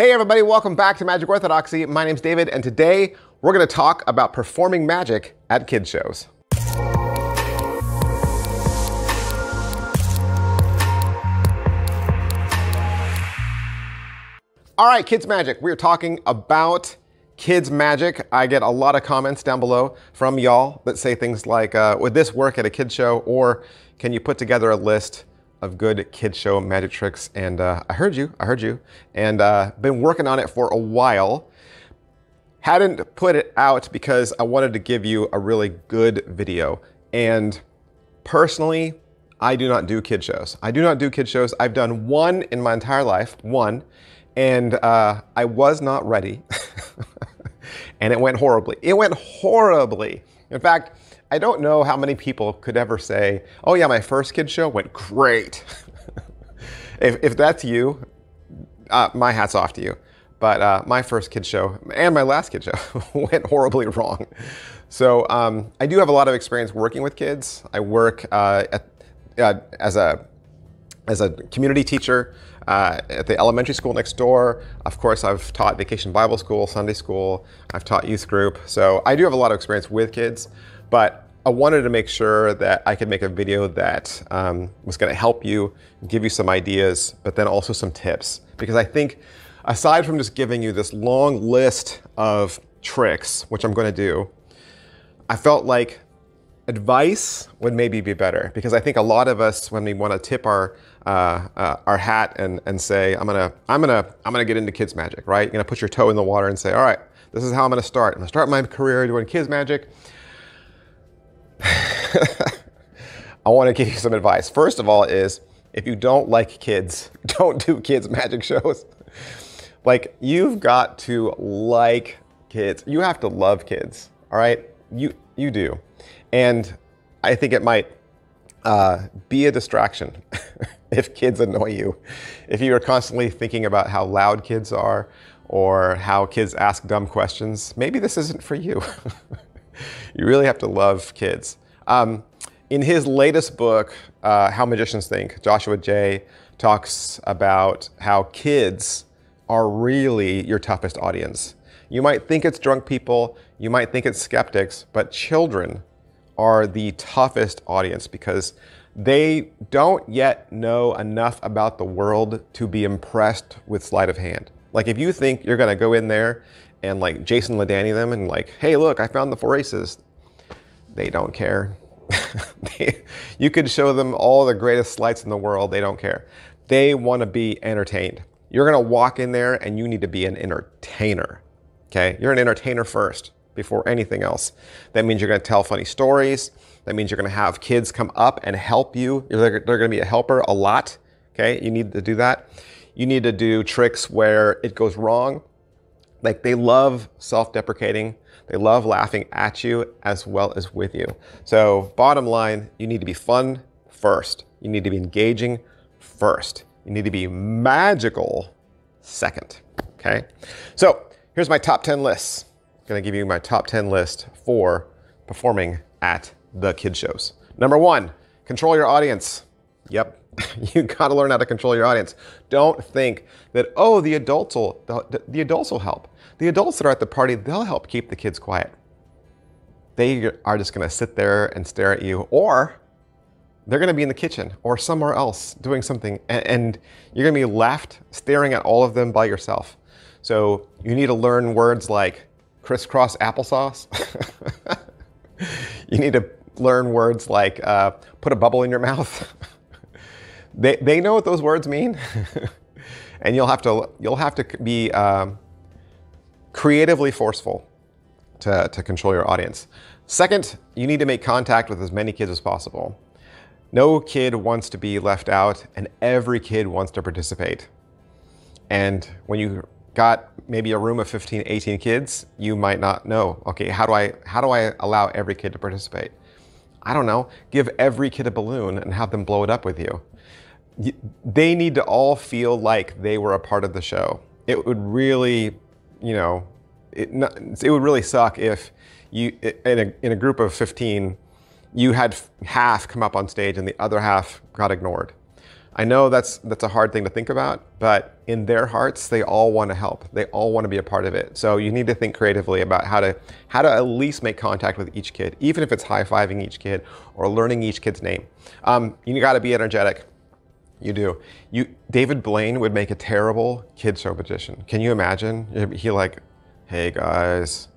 Hey everybody, welcome back to Magic Orthodoxy. My name's David, and today we're going to talk about performing magic at kids shows. All right, kids magic. We're talking about kids magic. I get a lot of comments down below from y'all that say things like, would this work at a kids show? Or can you put together a list of good kids show magic tricks? And I heard you, and been working on it for a while. Hadn't put it out because I wanted to give you a really good video. And personally, I do not do kid shows. I've done one in my entire life, one, and I was not ready. And it went horribly. In fact, I don't know how many people could ever say, oh yeah, my first kid show went great. if that's you, my hat's off to you. But my first kid show and my last kid show went horribly wrong. So I do have a lot of experience working with kids. I work as a community teacher at the elementary school next door. Of course, I've taught Vacation Bible School, Sunday school. I've taught youth group. So I do have a lot of experience with kids, but I wanted to make sure that I could make a video that was going to help you, give you some ideas, but then also some tips. Because I think aside from just giving you this long list of tricks, which I'm going to do, I felt like advice would maybe be better. Because I think a lot of us, when we want to tip our hat and say, I'm gonna get into kids magic, right? You're gonna put your toe in the water and say, all right, this is how I'm gonna start. I'm gonna start my career doing kids magic. I want to give you some advice. First of all is, if you don't like kids, don't do kids magic shows. Like, you've got to like kids. You have to love kids, all right? You do. And I think it might be a distraction if kids annoy you. If you are constantly thinking about how loud kids are or how kids ask dumb questions, maybe this isn't for you. You really have to love kids. In his latest book, How Magicians Think, Joshua J. talks about how kids are really your toughest audience. You might think it's drunk people, you might think it's skeptics, but children are the toughest audience because they don't yet know enough about the world to be impressed with sleight of hand. Like, if you think you're gonna go in there and like Jason LeDanny them and like, hey, look, I found the 4 aces. They don't care. You could show them all the greatest sleights in the world. They don't care. They wanna be entertained. You're gonna walk in there and you need to be an entertainer, okay? You're an entertainer first before anything else. That means you're gonna tell funny stories. That means you're gonna have kids come up and help you. They're gonna be a helper a lot, okay? You need to do that. You need to do tricks where it goes wrong. Like, they love self-deprecating. They love laughing at you as well as with you. So bottom line, you need to be fun first. You need to be engaging first. You need to be magical second, okay? So here's my top 10 lists. I'm gonna give you my top 10 list for performing at the kid shows. Number 1, control your audience. Yep. You gotta learn how to control your audience. Don't think that, oh, the adults will help. The adults that are at the party, they'll help keep the kids quiet. They are just gonna sit there and stare at you, or they're gonna be in the kitchen or somewhere else doing something, and you're gonna be left staring at all of them by yourself. So you need to learn words like crisscross applesauce. You need to learn words like put a bubble in your mouth. They know what those words mean. And you'll have to be creatively forceful to control your audience. Second, you need to make contact with as many kids as possible. No kid wants to be left out, and every kid wants to participate. And when you got maybe a room of 15, 18 kids, you might not know, okay, how do I allow every kid to participate? I don't know, give every kid a balloon and have them blow it up with you. They need to all feel like they were a part of the show. It would really, it would really suck if you, in a group of 15, you had half come up on stage and the other half got ignored. I know that's a hard thing to think about, but in their hearts, they all want to help. They all want to be a part of it. So you need to think creatively about how to at least make contact with each kid, even if it's high-fiving each kid or learning each kid's name. You got to be energetic. You do. David Blaine would make a terrible kid show magician. Can you imagine? He like, hey guys,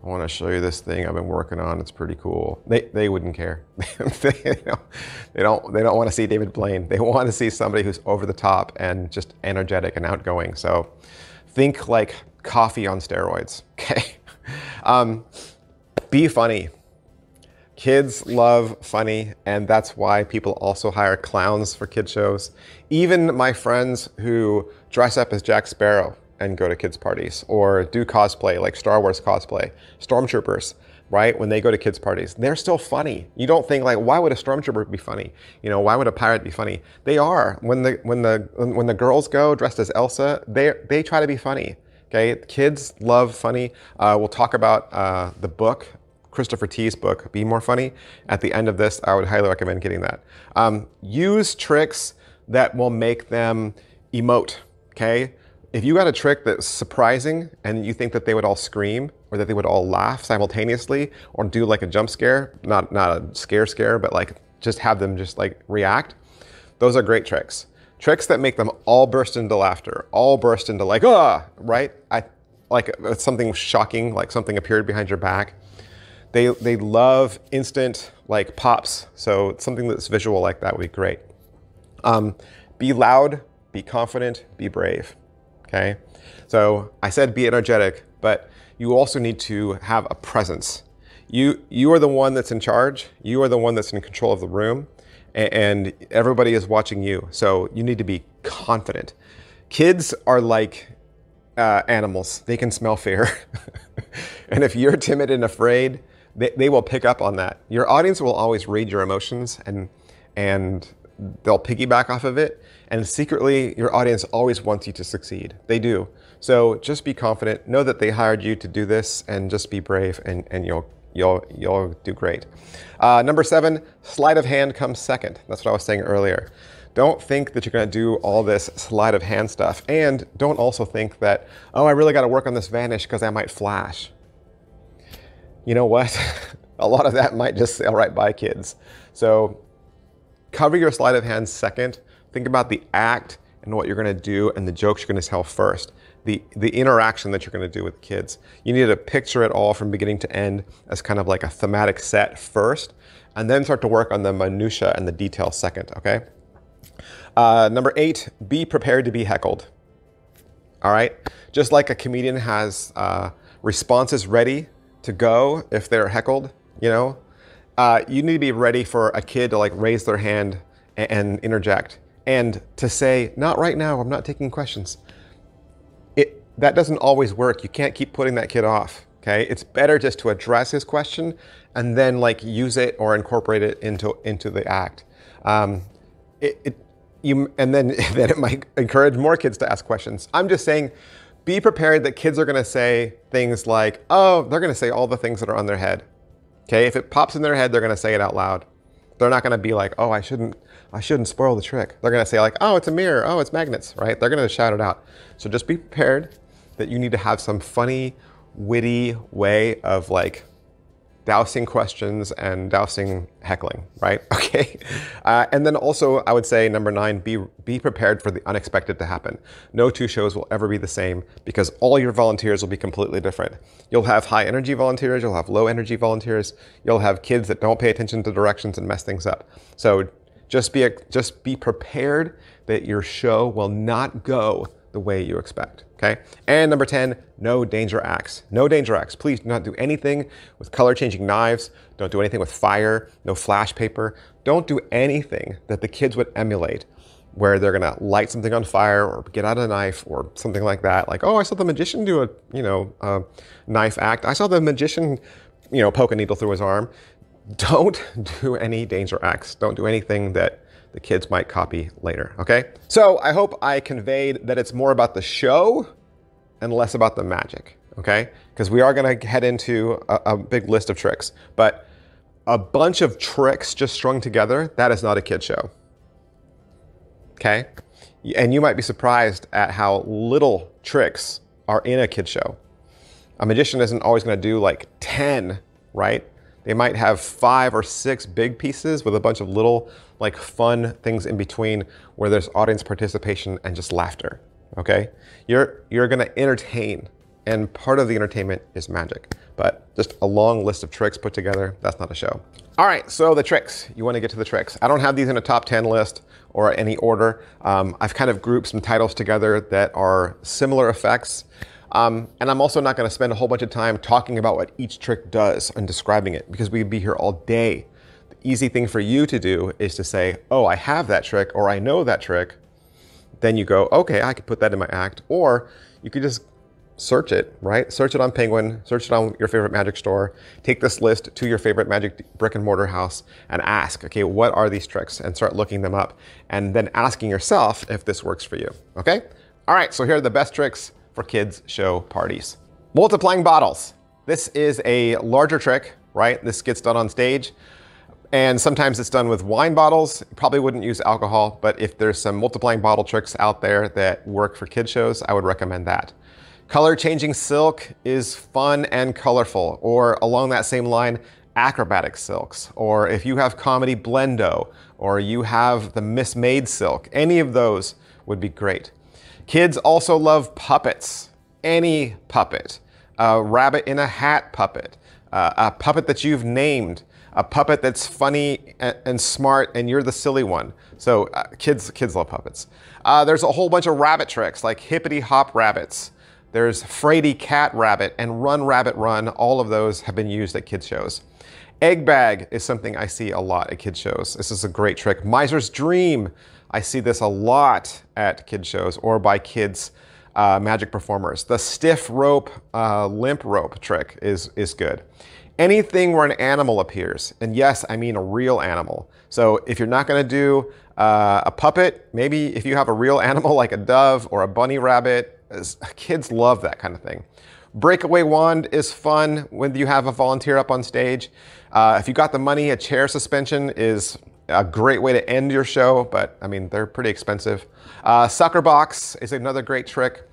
I want to show you this thing I've been working on. It's pretty cool. They wouldn't care. they don't want to see David Blaine. They want to see somebody who's over the top and just energetic and outgoing. So think like coffee on steroids. Okay. Be funny. Kids love funny, and that's why people also hire clowns for kid shows. Even my friends who dress up as Jack Sparrow and go to kids' parties, or do cosplay, like Star Wars cosplay, stormtroopers, right? When they go to kids' parties, they're still funny. You don't think like, why would a stormtrooper be funny? You know, why would a pirate be funny? They are. When the girls go dressed as Elsa, they try to be funny. Okay, kids love funny. We'll talk about the book, Christopher T's book, Be More Funny. At the end of this, I would highly recommend getting that. Use tricks that will make them emote. Okay. If you got a trick that's surprising and you think that they would all scream or that they would all laugh simultaneously or do like a jump scare, not a scare, but like just have them just like react, those are great tricks. Tricks that make them all burst into laughter, all burst into like, ah, right? Like something shocking, like something appeared behind your back. They love instant like pops. So something that's visual like that would be great. Be loud, be confident, be brave. Okay, so I said be energetic, but you also need to have a presence. You are the one that's in charge. You are the one that's in control of the room, and everybody is watching you. So you need to be confident. Kids are like animals. They can smell fear. And if you're timid and afraid, they will pick up on that. Your audience will always read your emotions, and they'll piggyback off of it. And secretly, your audience always wants you to succeed. They do. So just be confident. Know that they hired you to do this, and just be brave, and you'll do great. Number 7, sleight of hand comes second. That's what I was saying earlier. Don't think that you're going to do all this sleight of hand stuff, and don't also think that, oh, I really got to work on this vanish because I might flash. You know what? A lot of that might just sail right by kids. So cover your sleight of hand second. Think about the act and what you're going to do and the jokes you're going to tell first. The interaction that you're going to do with kids. You need to picture it all from beginning to end as kind of like a thematic set first, and then start to work on the minutia and the details second, okay? Number 8, be prepared to be heckled. All right? Just like a comedian has responses ready to go if they're heckled, you know? You need to be ready for a kid to like raise their hand and interject. And to say, not right now, I'm not taking questions. That doesn't always work. You can't keep putting that kid off, okay? It's better just to address his question and then like use it or incorporate it into the act. And then it might encourage more kids to ask questions. I'm just saying, be prepared that kids are gonna say things like, oh, they're gonna say all the things that are on their head. Okay, if it pops in their head, they're gonna say it out loud. They're not gonna be like, oh, I shouldn't spoil the trick. They're gonna say like, oh, it's a mirror, oh, it's magnets, right? They're gonna shout it out. So just be prepared that you need to have some funny, witty way of like dousing questions and dousing heckling, right? Okay. And then also I would say number 9, be prepared for the unexpected to happen. No 2 shows will ever be the same because all your volunteers will be completely different. You'll have high energy volunteers, you'll have low energy volunteers, you'll have kids that don't pay attention to directions and mess things up. So just be prepared that your show will not go the way you expect, okay? And number 10, no danger acts. No danger acts. Please do not do anything with color-changing knives. Don't do anything with fire, no flash paper. Don't do anything that the kids would emulate, where they're gonna light something on fire or get out a knife or something like that. Like, oh, I saw the magician do a knife act. I saw the magician, poke a needle through his arm. Don't do any danger acts. Don't do anything that the kids might copy later, okay? So I hope I conveyed that it's more about the show and less about the magic, okay? Because we are gonna head into a big list of tricks, but a bunch of tricks just strung together, that is not a kid show. okay? And you might be surprised at how little tricks are in a kid show. A magician isn't always going to do like 10, right? They might have 5 or 6 big pieces with a bunch of little like fun things in between where there's audience participation and just laughter, okay? You're going to entertain, and part of the entertainment is magic. But just a long list of tricks put together, that's not a show. All right, so the tricks. You want to get to the tricks. I don't have these in a top 10 list or any order. I've kind of grouped some titles together that are similar effects. And I'm also not going to spend a whole bunch of time talking about what each trick does and describing it, because we'd be here all day. The easy thing for you to do is to say, oh, I have that trick, or I know that trick. Then you go, okay, I could put that in my act. Or you could just search it, right? Search it on Penguin, search it on your favorite magic store, take this list to your favorite magic brick and mortar house and ask, okay, what are these tricks? And start looking them up and then asking yourself if this works for you, okay? All right, so here are the best tricks for kids show parties. Multiplying bottles. This is a larger trick, right? This gets done on stage. And sometimes it's done with wine bottles. You probably wouldn't use alcohol, but if there's some multiplying bottle tricks out there that work for kid shows, I would recommend that. Color changing silk is fun and colorful, or along that same line, acrobatic silks, or if you have comedy blendo, or you have the mismade silk, any of those would be great. Kids also love puppets, any puppet, a rabbit in a hat puppet, a puppet that you've named, a puppet that's funny and smart and you're the silly one. So kids love puppets. There's a whole bunch of rabbit tricks like hippity hop rabbits. There's Fraidy Cat Rabbit and Run Rabbit Run. All of those have been used at kids shows. Egg bag is something I see a lot at kids shows. This is a great trick. Miser's Dream. I see this a lot at kids shows or by kids magic performers. The stiff rope, limp rope trick is good. Anything where an animal appears, and yes, I mean a real animal. So if you're not gonna do a puppet, maybe if you have a real animal like a dove or a bunny rabbit, kids love that kind of thing. Breakaway wand is fun when you have a volunteer up on stage. If you got the money, a chair suspension is a great way to end your show, but I mean, they're pretty expensive. Sucker box is another great trick.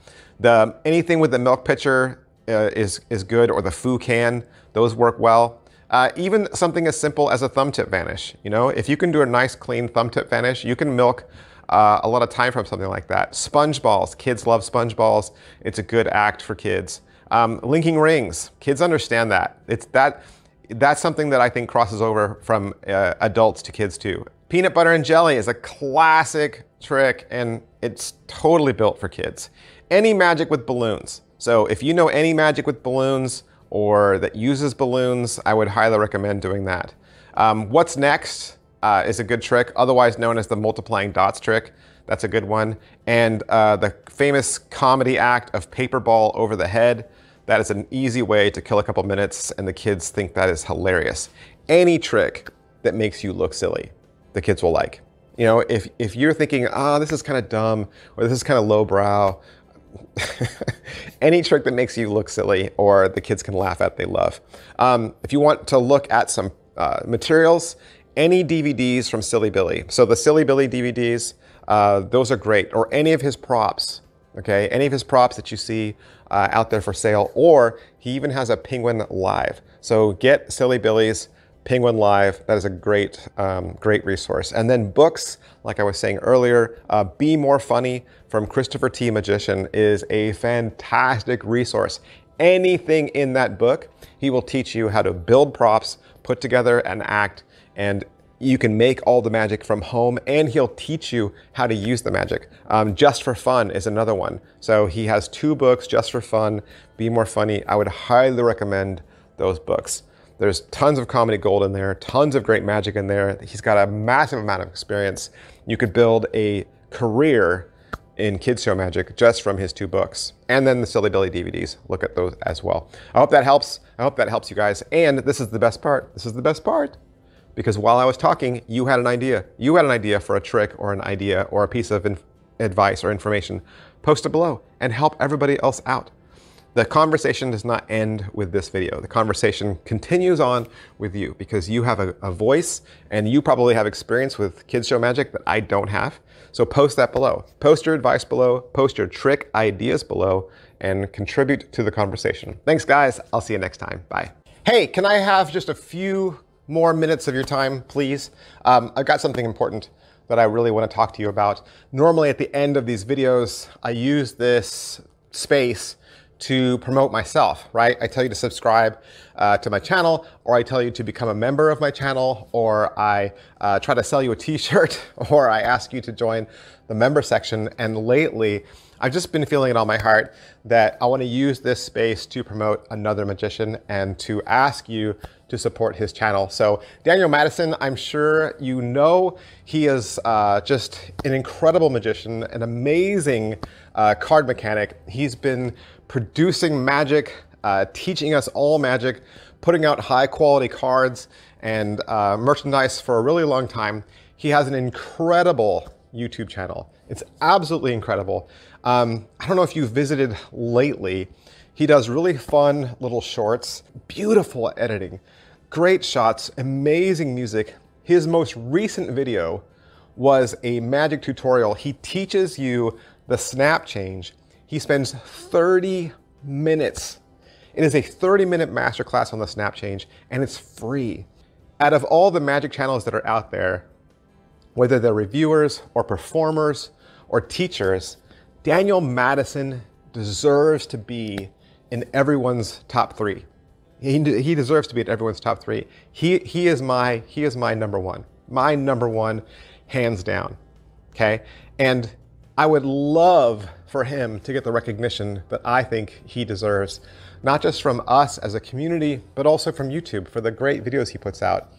Anything with the milk pitcher is good, or the foo can, those work well. Even something as simple as a thumb tip vanish. You know, if you can do a nice clean thumb tip vanish, you can milk a lot of time from something like that. Sponge balls, kids love sponge balls. It's a good act for kids. Linking rings, kids understand that. That's something that I think crosses over from adults to kids too. Peanut butter and jelly is a classic trick and it's totally built for kids. Any magic with balloons. So if you know any magic with balloons or that uses balloons, I would highly recommend doing that. What's next is a good trick, otherwise known as the multiplying dots trick. That's a good one. And the famous comedy act of paper ball over the head. That is an easy way to kill a couple minutes and the kids think that is hilarious. Any trick that makes you look silly, the kids will like. You know, if you're thinking, this is kind of dumb, or this is kind of lowbrow, any trick that makes you look silly or the kids can laugh at, they love. If you want to look at some materials, any DVDs from Silly Billy. So the Silly Billy DVDs, those are great. Or any of his props, okay? Any of his props that you see out there for sale, or he even has a Penguin Live. So get Silly Billy's Penguin Live. That is a great, great resource. And then books, like I was saying earlier, Be More Funny from Christopher T. Magician is a fantastic resource. Anything in that book, he will teach you how to build props, put together an act, and you can make all the magic from home, and he'll teach you how to use the magic. Just for Fun is another one. So he has 2 books, Just for Fun, Be More Funny. I would highly recommend those books. There's tons of comedy gold in there, tons of great magic in there. He's got a massive amount of experience. You could build a career in kids show magic just from his 2 books. And then the Silly Billy DVDs, look at those as well. I hope that helps. I hope that helps you guys. And this is the best part. This is the best part. Because while I was talking, you had an idea. You had an idea for a trick or an idea or a piece of advice or information. Post it below and help everybody else out. The conversation does not end with this video. The conversation continues on with you because you have a voice and you probably have experience with kids show magic that I don't have. So post that below. Post your advice below, post your trick ideas below, and contribute to the conversation. Thanks guys, I'll see you next time, bye. Hey, can I have just a few more minutes of your time, please? I've got something important that I really want to talk to you about. Normally at the end of these videos, I use this space to promote myself, right? I tell you to subscribe to my channel, or I tell you to become a member of my channel, or I try to sell you a t-shirt, or I ask you to join the member section. And lately, I've just been feeling it on my heart that I want to use this space to promote another magician and to ask you to support his channel. So Daniel Madison, I'm sure you know, he is just an incredible magician, an amazing card mechanic. He's been producing magic, teaching us all magic, putting out high quality cards and merchandise for a really long time. He has an incredible YouTube channel. It's absolutely incredible. I don't know if you've visited lately. He does really fun little shorts, beautiful editing, great shots, amazing music. His most recent video was a magic tutorial. He teaches you the snap change. He spends 30 minutes. It is a 30-minute masterclass on the snap change, and it's free. Out of all the magic channels that are out there, whether they're reviewers or performers or teachers, Daniel Madison deserves to be in everyone's top 3. He deserves to be in everyone's top 3. He is my number one, hands down. Okay, and I would love for him to get the recognition that I think he deserves, not just from us as a community, but also from YouTube for the great videos he puts out.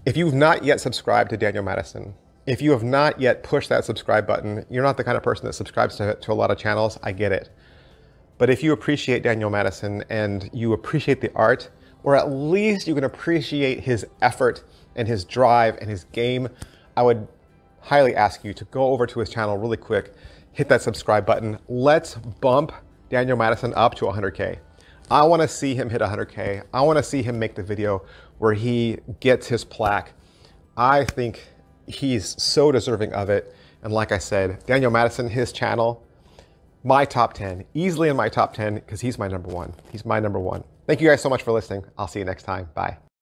If you've not yet subscribed to Daniel Madison, if you have not yet pushed that subscribe button, you're not the kind of person that subscribes to a lot of channels, I get it. But if you appreciate Daniel Madison and you appreciate the art, or at least you can appreciate his effort and his drive and his game, I would highly ask you to go over to his channel really quick, hit that subscribe button. Let's bump Daniel Madison up to 100K. I want to see him hit 100K. I want to see him make the video where he gets his plaque. I think he's so deserving of it. And like I said, Daniel Madison, his channel, my top 10, easily in my top 10, because he's my number one. He's my number one. Thank you guys so much for listening. I'll see you next time. Bye.